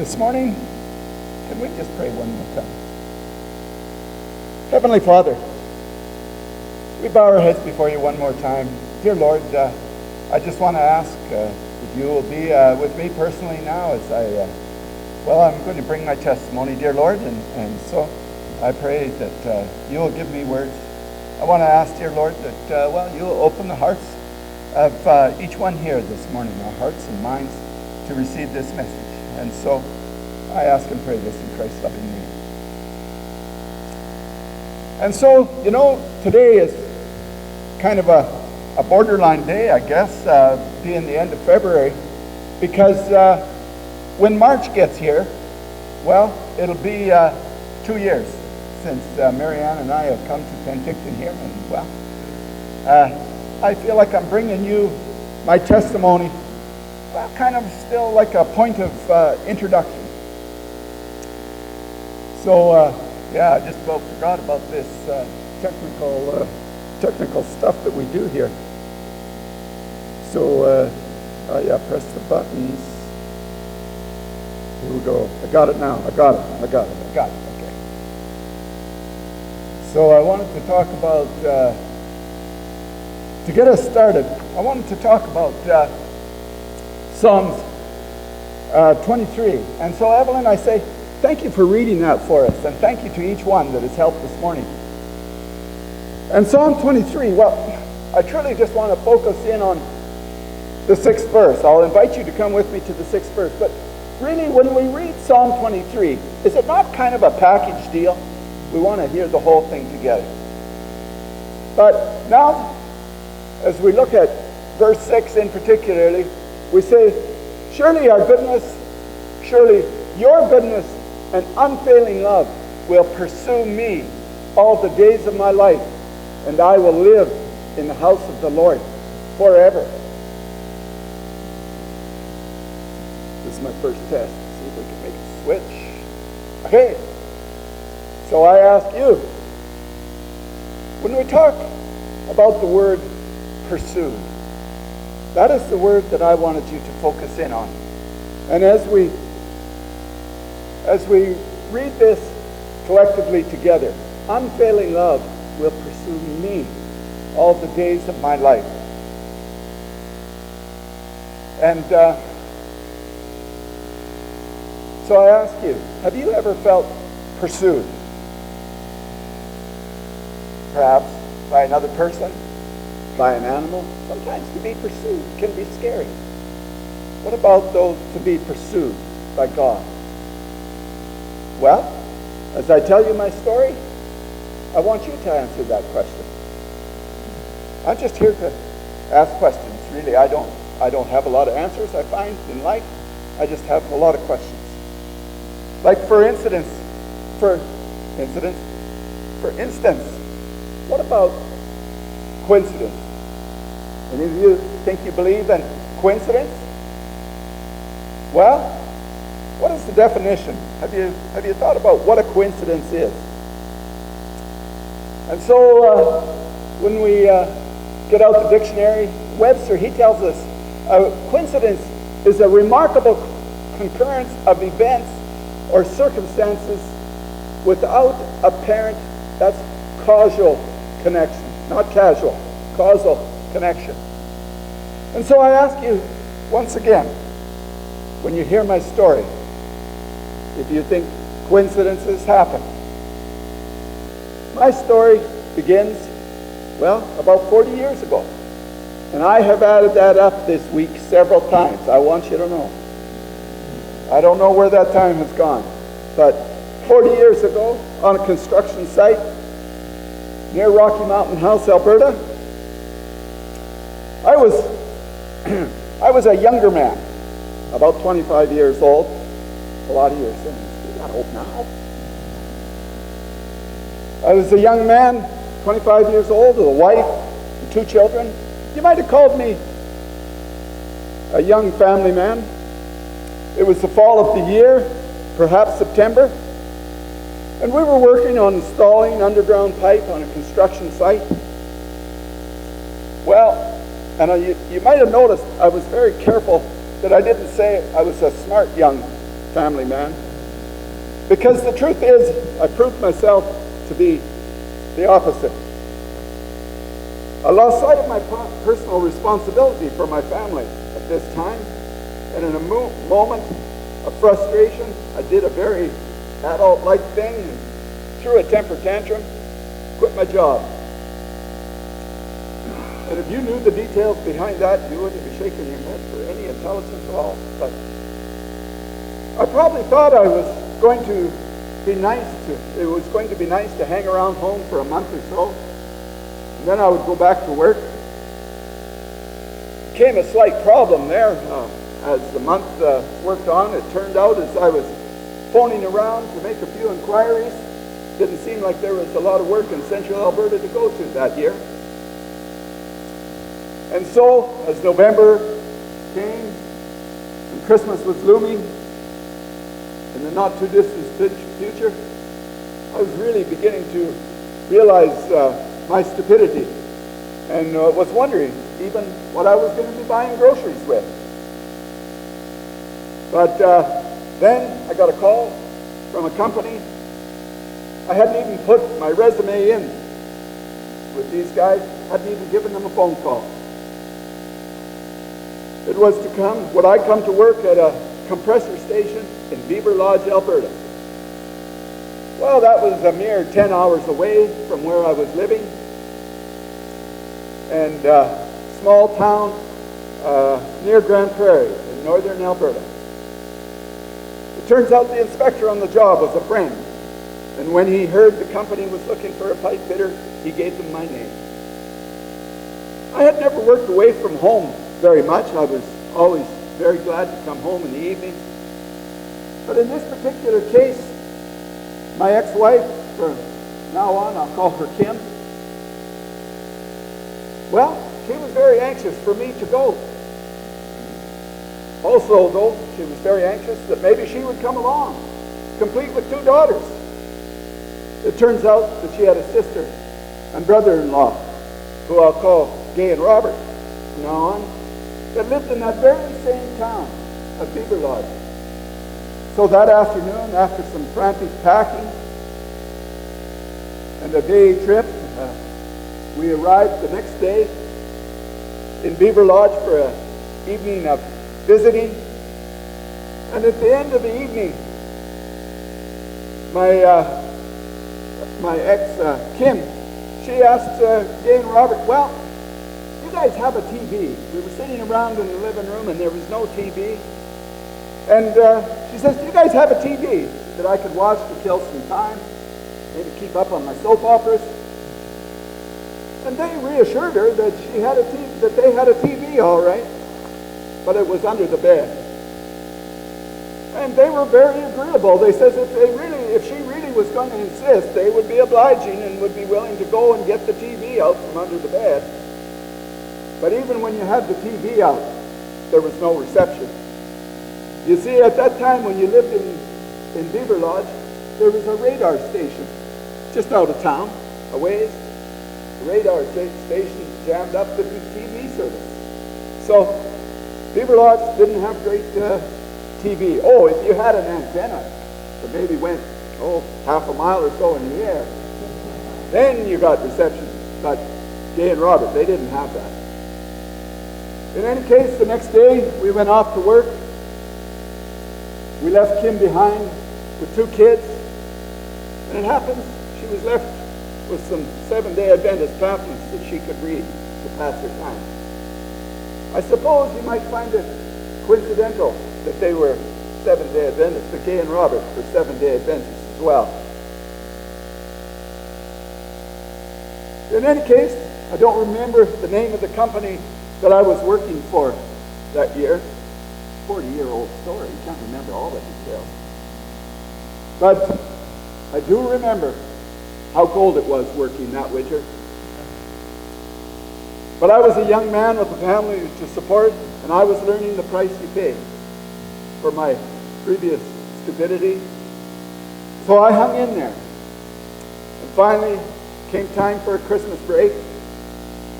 This morning, can we just pray one more time? Heavenly Father, we bow our heads before you one more time. Dear Lord, I just want to ask if you will be with me personally now as I'm going to bring my testimony, dear Lord, and so I pray that you will give me words. I want to ask, dear Lord, that you will open the hearts of each one here this morning, our hearts and minds, to receive this message. And so I ask and pray this in Christ's loving name. And so, today is kind of a borderline day, I guess, being the end of February, because when March gets here, well, it'll be 2 years since Marianne and I have come to Penticton here, and I feel like I'm bringing you my testimony, kind of still like a point of introduction. So, I just about forgot about this technical stuff that we do here. So, press the buttons. Here we go. I got it now. I got it. Okay. So I wanted to talk about, to get us started, I wanted to talk about Psalms 23. And so, Evelyn, I say, thank you for reading that for us, and thank you to each one that has helped this morning. And Psalm 23, I truly just want to focus in on the 6th verse. I'll invite you to come with me to the 6th verse. But really, when we read Psalm 23, is it not kind of a package deal? We want to hear the whole thing together. But now, as we look at verse 6 in particularly, we say, surely your goodness and unfailing love will pursue me all the days of my life, and I will live in the house of the Lord forever. This is my first test. See if we can make it switch. Okay. So I ask you, when we talk about the word pursue, that is the word that I wanted you to focus in on. And as we read this collectively together, unfailing love will pursue me all the days of my life. And so I ask you, have you ever felt pursued? Perhaps by another person, by an animal. Sometimes to be pursued can be scary. What about those to be pursued by God? Well, as I tell you my story, I want you to answer that question. I'm just here to ask questions. Really, I don't have a lot of answers, I find, in life. I just have a lot of questions. Like for instance, what about coincidence? Any of you think you believe in coincidence? Well, what is the definition? Have you thought about what a coincidence is? And so when we get out the dictionary, Webster, he tells us coincidence is a remarkable concurrence of events or circumstances without apparent, that's causal connection, not casual, causal connection. And so I ask you once again, when you hear my story, if you think coincidences happen. My story begins, about 40 years ago. And I have added that up this week several times. I want you to know. I don't know where that time has gone. But 40 years ago, on a construction site near Rocky Mountain House, Alberta, I was a younger man, about 25 years old. A lot of years. You're not old now. I was a young man, 25 years old, with a wife and 2 children. You might have called me a young family man. It was the fall of the year, perhaps September, and we were working on installing underground pipe on a construction site. You might have noticed I was very careful that I didn't say I was a smart young family man. Because the truth is, I proved myself to be the opposite. I lost sight of my personal responsibility for my family at this time, and in a moment of frustration, I did a very adult-like thing and threw a temper tantrum, quit my job. And if you knew the details behind that, you wouldn't be shaking your head for any intelligence at all. But I probably thought it was going to be nice to hang around home for a month or so, and then I would go back to work. Became a slight problem there as the month worked on. It turned out as I was phoning around to make a few inquiries, didn't seem like there was a lot of work in central Alberta to go to that year. And so, as November came and Christmas was looming in the not too distant future, I was really beginning to realize my stupidity and was wondering even what I was going to be buying groceries with. But then I got a call from a company. I hadn't even put my resume in with these guys, hadn't even given them a phone call. It was would I come to work at a compressor station in Beaver Lodge, Alberta. Well, that was a mere 10 hours away from where I was living. And small town near Grand Prairie in northern Alberta. It turns out the inspector on the job was a friend. And when he heard the company was looking for a pipe fitter, he gave them my name. I had never worked away from home very much. I was always very glad to come home in the evening. But in this particular case, my ex-wife, from now on I'll call her Kim, well, she was very anxious for me to go. Also, though, she was very anxious that maybe she would come along, complete with 2 daughters. It turns out that she had a sister and brother-in-law, who I'll call Gay and Robert from now on, that lived in that very same town of Beaver Lodge. So that afternoon, after some frantic packing and a day trip, we arrived the next day in Beaver Lodge for an evening of visiting. And at the end of the evening, my ex, Kim, she asked Gay and Robert, well, you guys have a TV. We were sitting around in the living room and there was no TV. And she says, do you guys have a TV that I could watch to kill some time? Maybe keep up on my soap operas? And they reassured her that they had a TV, all right, but it was under the bed. And they were very agreeable. They said if she really was going to insist, they would be obliging and would be willing to go and get the TV out from under the bed. But even when you had the TV out, there was no reception. You see, at that time when you lived in Beaver Lodge, there was a radar station just out of town, a ways. The radar station jammed up the TV service. So Beaver Lodge didn't have great TV. Oh, if you had an antenna that maybe went, half a mile or so in the air, then you got reception. But Gay and Robert, they didn't have that. In any case, the next day we went off to work. We left Kim behind with 2 kids. And it happens she was left with some Seventh-day Adventist pamphlets that she could read to pass her time. I suppose you might find it coincidental that they were Seventh-day Adventists, but Gay and Robert were Seventh-day Adventists as well. In any case, I don't remember the name of the company that I was working for that year. 40-year-old story, you can't remember all the details. But I do remember how cold it was working that winter. But I was a young man with a family to support, and I was learning the price you pay for my previous stupidity. So I hung in there. And finally came time for a Christmas break.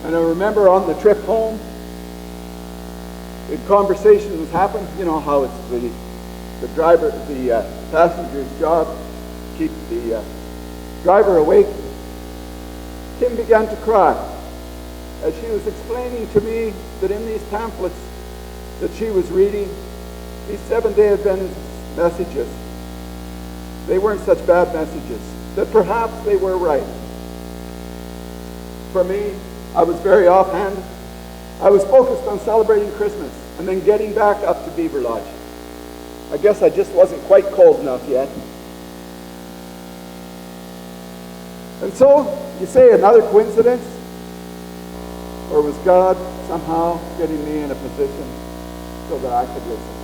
And I remember on the trip home, conversations happened. You know how it's really the passenger's job, keep the driver awake, Kim began to cry as she was explaining to me that in these pamphlets that she was reading, these Seventh-day Adventist messages, they weren't such bad messages, that perhaps they were right. For me, I was very offhand. I was focused on celebrating Christmas and then getting back up to Beaver Lodge. I guess I just wasn't quite cold enough yet. And so, you say another coincidence? Or was God somehow getting me in a position so that I could listen?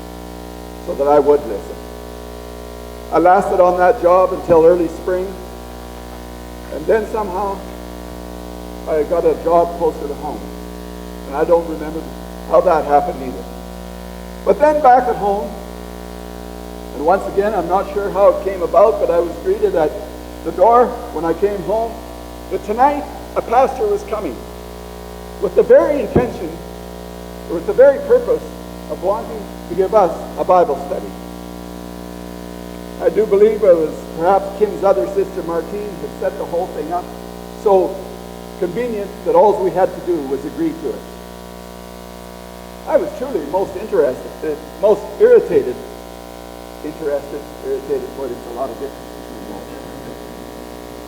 So that I would listen? I lasted on that job until early spring. And then somehow, I got a job closer to home. And I don't remember how that happened either. But then back at home, and once again, I'm not sure how it came about, but I was greeted at the door when I came home that tonight a pastor was coming with the very intention, or with the very purpose of wanting to give us a Bible study. I do believe it was perhaps Kim's other sister, Martine, had set the whole thing up so convenient that all we had to do was agree to it. I was truly most irritated, boy, there's a lot of difference.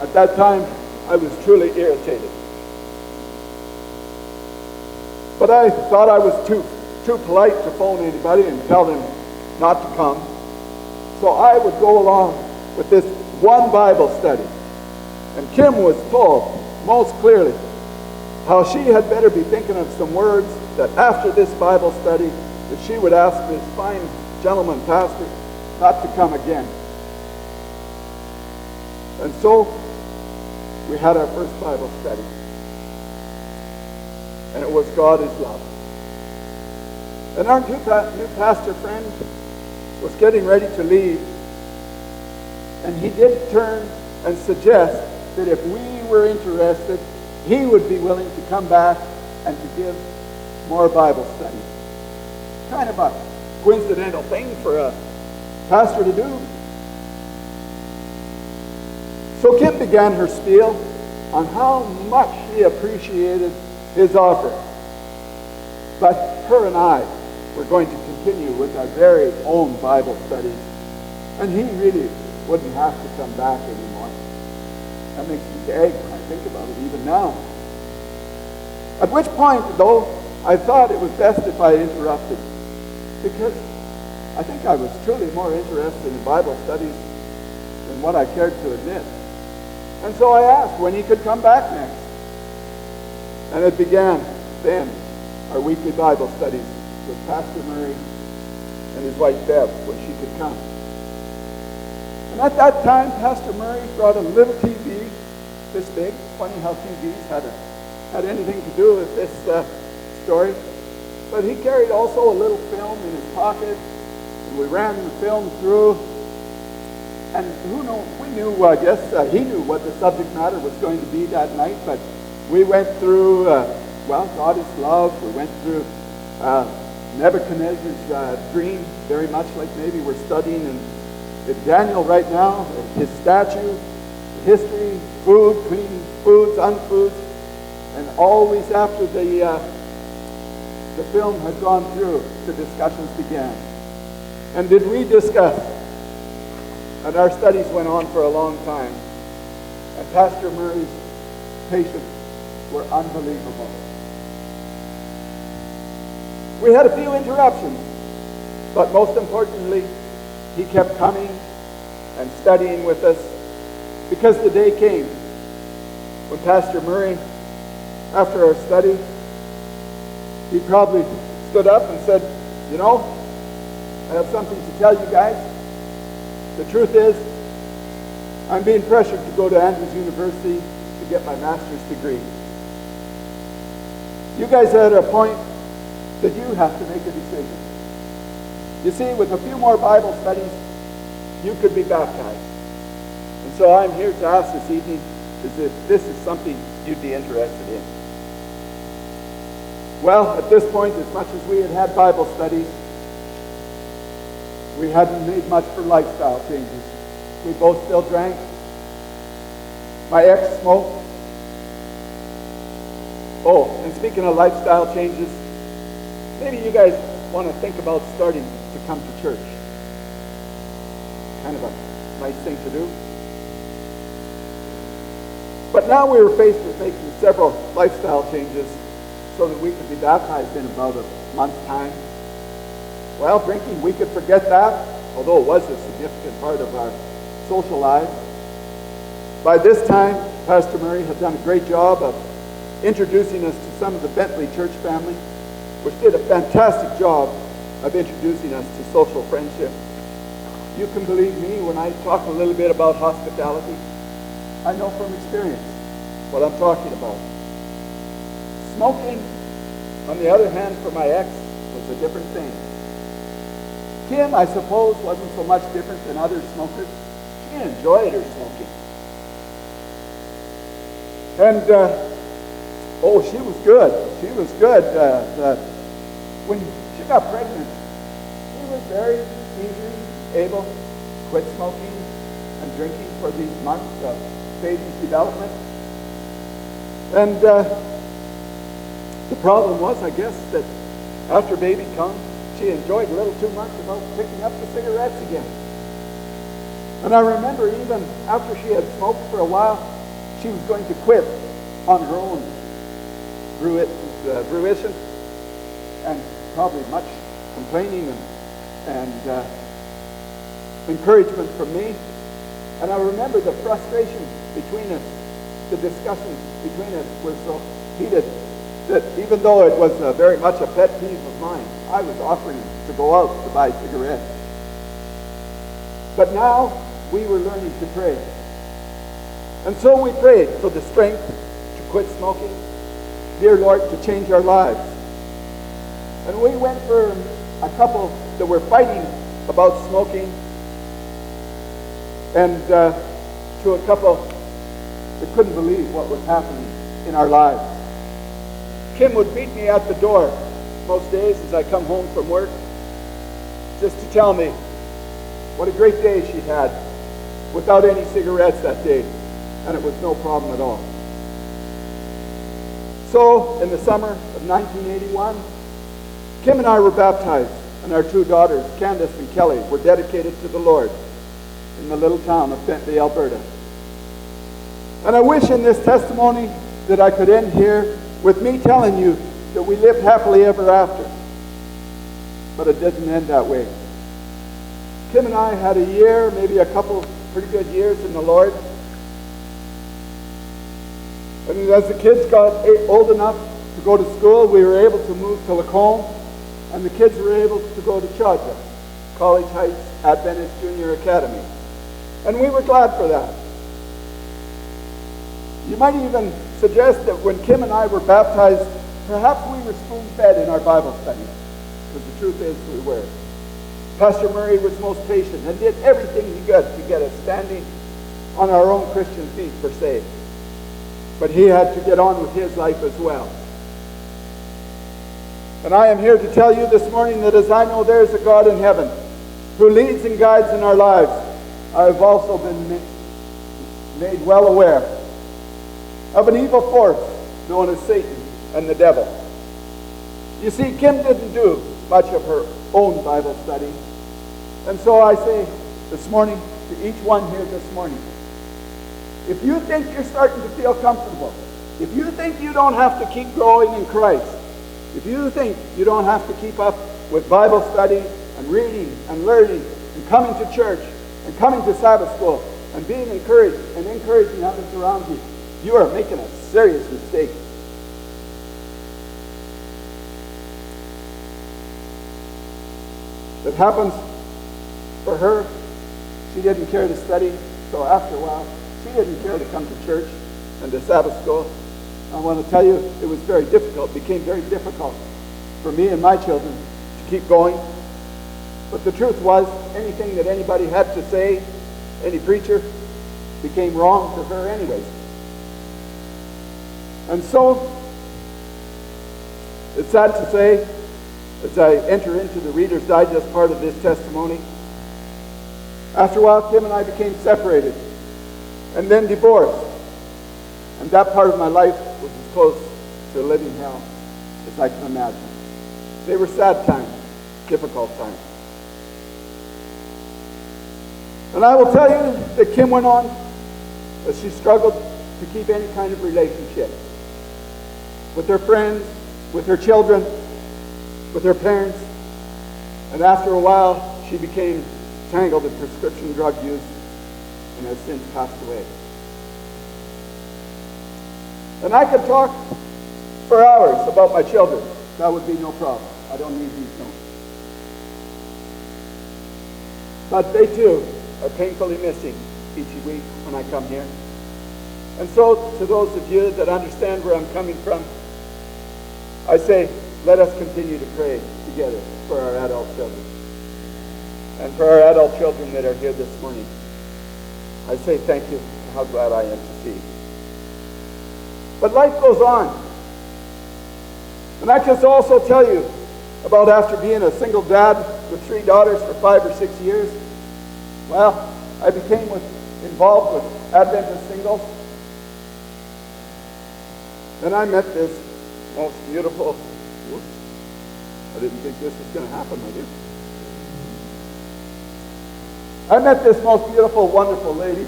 At that time, I was truly irritated. But I thought I was too polite to phone anybody and tell them not to come. So I would go along with this one Bible study. And Kim was told most clearly how she had better be thinking of some words that after this Bible study that she would ask this fine gentleman pastor not to come again. And so we had our first Bible study. And it was God is Love. And our new pastor friend was getting ready to leave. And he did turn and suggest that if we were interested, he would be willing to come back and to give more Bible studies. Kind of a coincidental thing for a pastor to do. So Kim began her spiel on how much she appreciated his offer. But her and I were going to continue with our very own Bible studies. And he really wouldn't have to come back anymore. That makes me gag when I think about it even now. At which point, though, I thought it was best if I interrupted. Because I think I was truly more interested in Bible studies than what I cared to admit. And so I asked when he could come back next. And it began then, our weekly Bible studies with Pastor Murray and his wife Bev when she could come. And at that time, Pastor Murray brought a little TV this big. Funny how TVs had anything to do with this story. But he carried also a little film in his pocket. And we ran the film through. And who knows, we knew, I guess, he knew what the subject matter was going to be that night. But we went through, God is Love. We went through Nebuchadnezzar's dream, very much like maybe we're studying in Daniel right now, his statue, history, food, clean foods, unfoods, and always after the film had gone through, the discussions began. And did we discuss? And our studies went on for a long time. And Pastor Murray's patience were unbelievable. We had a few interruptions, but most importantly, he kept coming and studying with us, because the day came when Pastor Murray, after our study, he probably stood up and said, "You know, I have something to tell you guys. The truth is, I'm being pressured to go to Andrews University to get my master's degree. You guys are at a point that you have to make a decision. You see, with a few more Bible studies, you could be baptized. And so I'm here to ask this evening if this is something you'd be interested in." Well, at this point, as much as we had had Bible studies, We hadn't made much for lifestyle changes. We both still drank. My ex smoked. Oh, and speaking of lifestyle changes, maybe you guys want to think about starting to come to church. Kind of a nice thing to do. But now we were faced with making several lifestyle changes so that we could be baptized in about a month's time. Well, drinking, we could forget that, although it was a significant part of our social lives. By this time, Pastor Murray had done a great job of introducing us to some of the Bentley church family, which did a fantastic job of introducing us to social friendship. You can believe me when I talk a little bit about hospitality. I know from experience what I'm talking about. Smoking, on the other hand, for my ex, was a different thing. Kim, I suppose, wasn't so much different than other smokers. She enjoyed her smoking. And, she was good. She was good. When she got pregnant, she was very easily able to quit smoking and drinking for these months of baby's development. And the problem was, I guess, that after baby come, she enjoyed a little too much about picking up the cigarettes again. And I remember even after she had smoked for a while, she was going to quit on her own fruition, and probably much complaining and encouragement from me. And I remember the frustration between us, the discussion between us was so heated that even though it was very much a pet peeve of mine, I was offering to go out to buy cigarettes. But now we were learning to pray. And so we prayed for the strength to quit smoking, dear Lord, to change our lives. And we went for a couple that were fighting about smoking, and to a couple that couldn't believe what was happening in our lives. Kim would meet me at the door most days as I come home from work, just to tell me what a great day she'd had without any cigarettes that day, and it was no problem at all. So, in the summer of 1981, Kim and I were baptized, and our two daughters, Candace and Kelly, were dedicated to the Lord in the little town of Bentley, Alberta. And I wish in this testimony that I could end here with me telling you that we lived happily ever after. But it didn't end that way. Kim and I had a year, maybe a couple pretty good years in the Lord. And as the kids got old enough to go to school, we were able to move to Lacombe, and the kids were able to go to Chaja, College Heights Adventist Junior Academy. And we were glad for that. You might even suggest that when Kim and I were baptized, perhaps we were spoon-fed in our Bible study, because the truth is we were. Pastor Murray was most patient and did everything he could to get us standing on our own Christian feet, per se. But he had to get on with his life as well. And I am here to tell you this morning that as I know there's a God in heaven who leads and guides in our lives, I have also been made well aware of an evil force known as Satan and the devil. You see, Kim didn't do much of her own Bible study. And so I say this morning to each one here this morning, if you think you're starting to feel comfortable, if you think you don't have to keep growing in Christ, if you think you don't have to keep up with Bible study and reading and learning and coming to church and coming to Sabbath school and being encouraged and encouraging others around you, you are making a serious mistake. It happens for her. She didn't care to study, so after a while, she didn't care to come to church and to Sabbath school. I want to tell you, it was very difficult, became very difficult for me and my children to keep going. But the truth was, anything that anybody had to say, any preacher, became wrong to her anyways. And so, it's sad to say, as I enter into the Reader's Digest part of this testimony, After a while, Kim and I became separated and then divorced. And that part of my life was as close to a living hell as I can imagine. They were sad times, difficult times. And I will tell you that Kim went on as she struggled to keep any kind of relationship with her friends, with her children, with her parents. And after a while, she became tangled in prescription drug use and has since passed away. And I could talk for hours about my children. That would be no problem. I don't need these notes. But they too are painfully missing each week when I come here. And so, to those of you that understand where I'm coming from, I say, let us continue to pray together for our adult children. And for our adult children that are here this morning, I say thank you, and how glad I am to see. But life goes on. And I can also tell you about after being a single dad with 3 daughters for 5 or 6 years, well, I became involved with Adventist singles. Then I met this most beautiful, I didn't think this was going to happen, I did. I met this most beautiful, wonderful lady.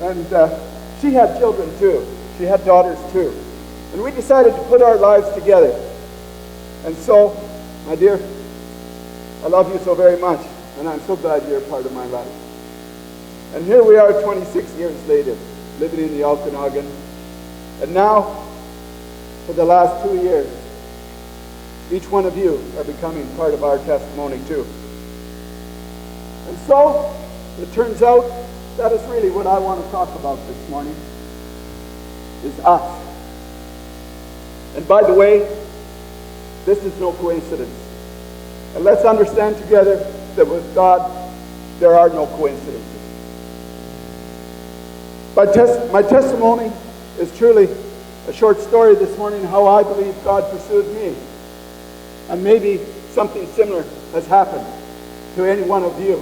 And she had children too. She had daughters too. And we decided to put our lives together. And so, my dear, I love you so very much. And I'm so glad you're a part of my life. And here we are 26 years later, living in the Okanagan. And now, for the last 2 years, each one of you are becoming part of our testimony too. And so, it turns out that is really what I want to talk about this morning, is us. And by the way, this is no coincidence. And let's understand together that with God, there are no coincidences. My testimony is truly a short story this morning how I believe God pursued me. And maybe something similar has happened to any one of you.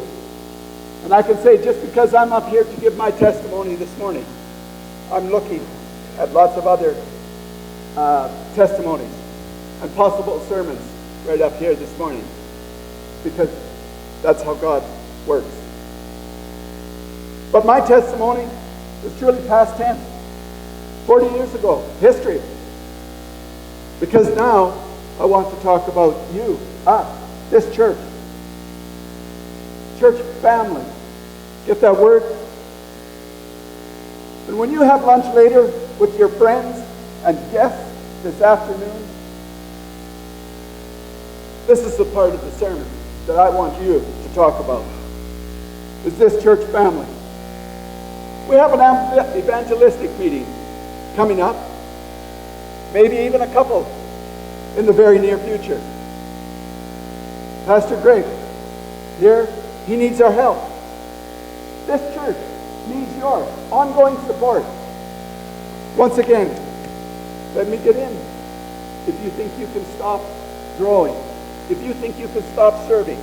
And I can say just because I'm up here to give my testimony this morning, I'm looking at lots of other testimonies and possible sermons right up here this morning, because that's how God works. But my testimony is truly past tense. 40 years ago, history. Because now I want to talk about you, us, this church. Church family. Get that word? And when you have lunch later with your friends and guests this afternoon, this is the part of the sermon that I want you to talk about. Is this church family. We have an evangelistic meeting coming up. Maybe even a couple in the very near future. Pastor Greg, here, he needs our help. This church needs your ongoing support. Once again, let me get in. If you think you can stop growing, if you think you can stop serving,